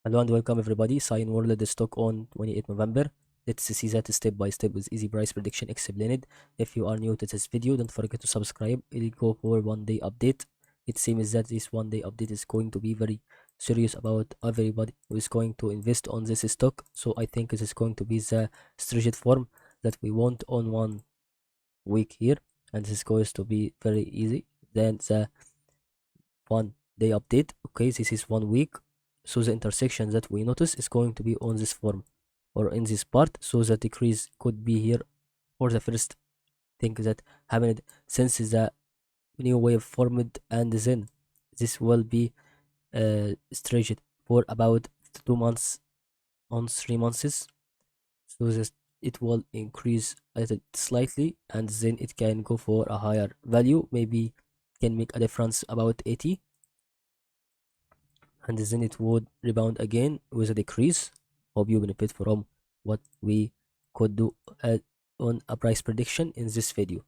Hello and welcome everybody. CINEWORLD stock on 28 November. Let's see that step by step with easy price prediction explained. If you are new to this video, don't forget to subscribe. We'll go for one day update. It seems that this one day update is going to be very serious about everybody who is going to invest on this stock. So I think this is going to be the strategic form that we want on 1 week here, and this is going to be very easy. Then the 1 day update. Okay, this is 1 week. So the intersection that we notice is going to be on this form or in this part. So the decrease could be here for the first thing that happened since the new wave formed, and then this will be stretched for about 2 months on 3 months. So this it will increase it slightly, and then it can go for a higher value, maybe can make a difference about 80, and then it would rebound again with a decrease. Hope you benefit from what we could do on a price prediction in this video.